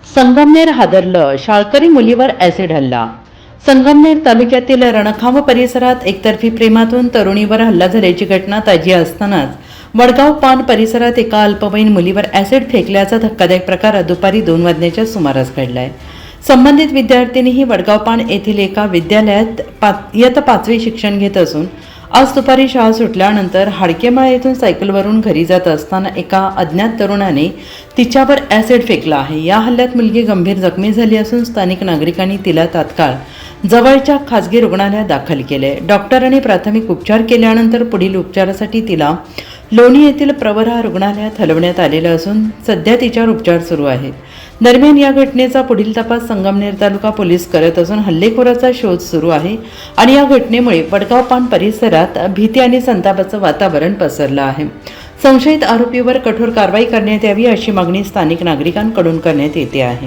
संगमनेर हादरलं, शाळकरी मुलीवर ॲसिड हल्ला. संगमनेर तालुक्यातील रणखांब परिसरात एकतर्फी प्रेमातून तरुणीवर हल्ला झाल्याची घटना ताजी असतानाच वडगाव पान परिसरात एका अल्पवयीन मुलीवर ॲसिड फेकल्याचा धक्कादायक प्रकार दुपारी 2 वाजण्याच्या सुमारास घडलाय. संबंधित विद्यार्थिनी ही वडगाव पान येथील एका विद्यालयात इयत्ता 5वी शिक्षण घेत असून आज दुपारी शाळा सुटल्यानंतर हाडकेमाळा येथून सायकलवरून घरी जात असताना एका अज्ञात तरुणाने तिच्यावर ॲसिड फेकला आहे. या हल्ल्यात मुलगी गंभीर जखमी झाली असून स्थानिक नागरिकांनी तिला तात्काळ जवळच्या खासगी रुग्णालयात दाखल केले. डॉक्टरांनी प्राथमिक उपचार केल्यानंतर पुढील उपचारासाठी तिला लोणी येथील प्रवरा रुग्णालयात हलवण्यात आलेलं असून सध्या तिच्यावर उपचार सुरू आहेत. दरम्यान या घटनेचा पुढील तपास संगमनेर तालुका पोलीस करत असून हल्लेखोराचा शोध सुरू आहे आणि या घटनेमुळे वडगाव पान परिसरात भीती आणि संतापाचं वातावरण पसरलं आहे. संशयित आरोपीवर कठोर कारवाई करण्यात यावी अशी मागणी स्थानिक नागरिकांकडून करण्यात येते आहे.